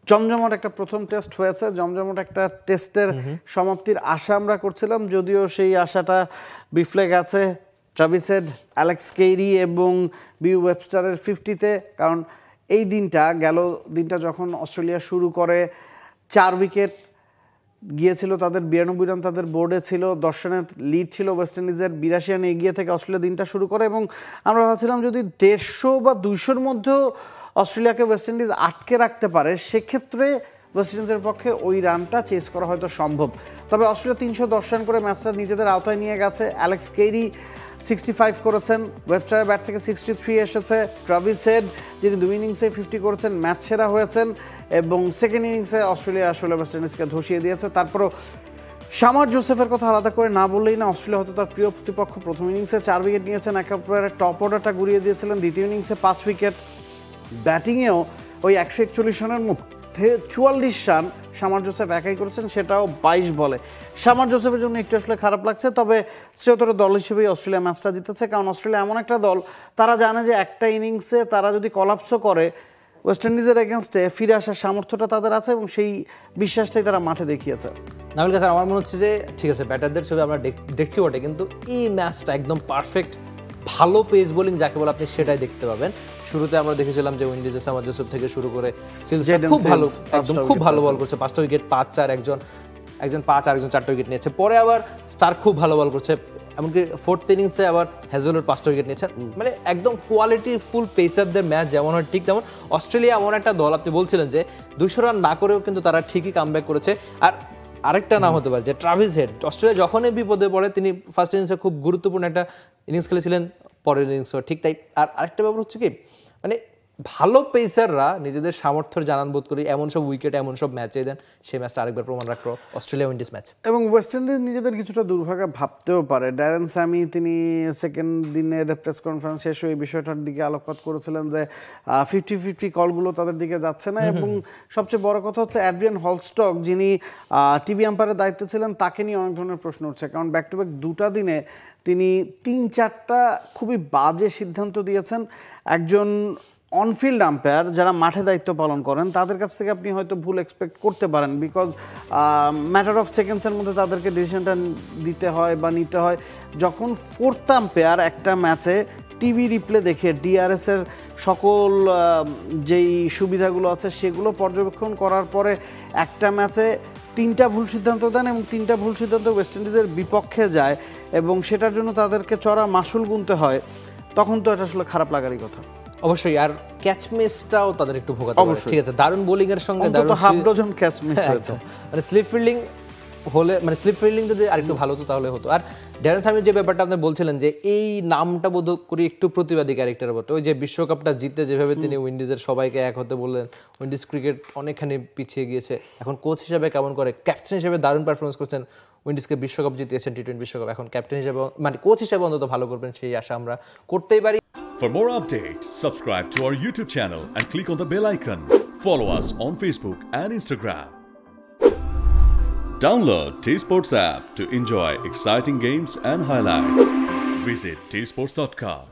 জমজমাট একটা প্রথম টেস্ট হয়েছে, জমজমাট একটা টেস্টের সমাপ্তির আশা আমরা করছিলাম, যদিও সেই আশাটা বিফলে গেছে ট্রাভিস হেড, অ্যালেক্স কেইরি এবং বি ওয়েবস্টারের 50-তে। কারণ এই দিনটা যখন অস্ট্রেলিয়া শুরু করে 4 উইকেট গিয়েছিল তাদের, 92 রান তাদের বোর্ডে ছিল, 10 রানের লিড ছিল ওয়েস্ট ইন্ডিজের, 82 রানে এগিয়ে থেকে অস্ট্রেলিয়া দিনটা শুরু করে এবং আমরা ভাবছিলাম যদি 150 বা 200-র মধ্যেও অস্ট্রেলিয়াকে ওয়েস্ট ইন্ডিজ আটকে রাখতে পারে সেক্ষেত্রে ওয়েস্ট ইন্ডিজের পক্ষে ওই রানটা চেস করা হয়তো সম্ভব। তবে অস্ট্রেলিয়া 310 রান করে ম্যাচটা নিজেদের আওতায় নিয়ে গেছে। অ্যালেক্স কেইরি 65 করেছেন, ওয়েবস্টারের ব্যাট থেকে 63 এসেছে। ট্রাভিস হেড যিনি 2 ইনিংসে 50 করেছেন, ম্যাচ সেরা হয়েছেন এবং সেকেন্ড ইনিংসে অস্ট্রেলিয়া আসলে ওয়েস্ট ইন্ডিজকে ধসিয়ে দিয়েছে। তারপরও শামার জোসেফের কথা আলাদা করে না বললেই না, অস্ট্রেলিয়া হয়তো তার প্রিয় প্রতিপক্ষ। প্রথম ইনিংসে 4 উইকেট নিয়েছেন, একেবারে টপ অর্ডারটা গুড়িয়ে দিয়েছিলেন। দ্বিতীয় ইনিংসে 5 উইকেট, ব্যাটিংয়েও ওই 141 রানের মধ্যে 44 রান শামার জোসেফ একাই করেছেন, সেটাও 22 বলে। শামার জোসেফের জন্য একটু আসলে খারাপ লাগছে, তবে শ্রেয়তর দল হিসেবেই অস্ট্রেলিয়া ম্যাচটা জিতেছে। কারণ অস্ট্রেলিয়া এমন একটা দল, তারা জানে যে একটা ইনিংসে তারা যদি কলাপসও করে ওয়েস্ট ইন্ডিজের এগেনস্টে ফিরে আসার সামর্থ্যটা তাদের আছে এবং সেই বিশ্বাসটাই তারা মাঠে দেখিয়েছে। নাবিল কাছে আমার মনে হচ্ছে যে ঠিক আছে ব্যাটারদের ছবি আমরা দেখছি বটে, কিন্তু এই ম্যাচটা একদম পারফেক্ট ভালো পেস বোলিং যাকে বলে আপনি সেটাই দেখতে পাবেন। শুরুতে আমরা দেখেছিলাম যে উইন্ডিজে শামার জোসেফ থেকে শুরু করে খুব ভালো, একদম খুব ভালো বল করছে, 5টা উইকেট, 5-4, একজন 5 আর একজন 4টা উইকেট নিয়েছে। পরে আবার স্টার খুব ভালো বল করছে, এমনকি 4th ইনিংসে আবার হ্যাজেলউড 5টা উইকেট নিয়েছেন। মানে একদম কোয়ালিটি ফুল পেসারদের ম্যাচ যেমন হয় ঠিক তেমন অস্ট্রেলিয়া এমন একটা দল, আপনি বলছিলেন যে 200 রান না করেও কিন্তু তারা ঠিকই কামব্যাক করেছে। আর আরেকটা নাম হতে পারে যে ট্রাভিস হেড, অস্ট্রেলিয়া যখনই বিপদে পড়ে তিনি ফার্স্ট ইনিংসে খুব গুরুত্বপূর্ণ একটা ইনিংস খেলেছিলেন, পরের ইনিংসও ঠিক তাই। আর আরেকটা ব্যাপার হচ্ছে কি, মানে ভালো পেসাররা নিজেদের সামর্থ্য জানান বোধ করি, এমন সব উইকেট এমন সব ম্যাচে দেন, সেই ম্যাচটা আরেকবার প্রমাণ রাখলো অস্ট্রেলিয়া উইন্ডিজ ম্যাচ। এবং ওয়েস্ট ইন্ডিজ নিজেদের কিছুটা দুর্ভাগ্য ভাবতেও পারে। ড্যারেন স্যামি তিনি সেকেন্ড দিনের প্রেস কনফারেন্স শেষে এই বিষয়টার দিকে আলোকপাত করেছিলেন যে 50-50 কলগুলো তাদের দিকে যাচ্ছে না। এবং সবচেয়ে বড় কথা হচ্ছে অ্যাড্রিয়ান হলস্টক যিনি টিভি আম্পায়ারের দায়িত্বে ছিলেন, তাকে নিয়ে অনেক ধরনের প্রশ্ন উঠছে। কারণ ব্যাক টু ব্যাক 2টা দিনে তিনি 3-4টা খুবই বাজে সিদ্ধান্ত দিয়েছেন। একজন অনফিল্ড আম্পায়ার যারা মাঠে দায়িত্ব পালন করেন তাদের কাছ থেকে আপনি হয়তো ভুল এক্সপেক্ট করতে পারেন, বিকজ ম্যাটার অফ সেকেন্ডসের মধ্যে তাদেরকে ডিসিশনটা দিতে হয় বা নিতে হয়। যখন 4th আম্পায়ার একটা ম্যাচে টিভি রিপ্লে দেখে ডিআরএসের সকল যেই সুবিধাগুলো আছে সেগুলো পর্যবেক্ষণ করার পরে একটা ম্যাচে 3টা ভুল সিদ্ধান্ত দেন এবং 3টা ভুল সিদ্ধান্ত ওয়েস্ট ইন্ডিজের বিপক্ষে যায় এবং সেটার জন্য তাদেরকে চড়া মাসুল গুনতে হয়, তখন তো এটা আসলে খারাপ লাগারই কথা। অবশ্যই। আর ক্যাচ মিসটাও তাদের একটু ভোগাতে হবে। ঠিক আছে, দারুণ বোলিং এর সঙ্গে দারুণ হাফ ডজন ক্যাচ মিস হয়েছে। মানে স্লিপ ফিল্ডিং হলে, মানে স্লিপ ফিল্ডিং যদি আরেকটু ভালো হতো তাহলে হতো। আর ড্যারেন স্যামির যে ব্যাপারটা আপনি বলছিলেন যে এই নামটা বোধ করি একটু প্রতিবাদী ক্যারেক্টার বটে। ওই যে বিশ্বকাপটা জিতে যেভাবে তিনি উইন্ডিজের সবাইকে এক হতে বললেন, উইন্ডিজ ক্রিকেট অনেকখানি পিছিয়ে গিয়েছে। এখন কোচ হিসেবে কেমন করে, ক্যাপ্টেন হিসেবে দারুণ পারফরমেন্স করছেন, উইন্ডিজকে বিশ্বকাপ জিতিয়েছেন, টি-20 বিশ্বকাপ। এখন ক্যাপ্টেন হিসেবে মানে কোচ হিসেবে অন্তত ভালো করবেন সেই আশা আমরা করতেই পারি। For more updates, subscribe to our YouTube channel and click on the bell icon. Follow us on Facebook and Instagram. Download T-Sports app to enjoy exciting games and highlights. Visit tsports.com.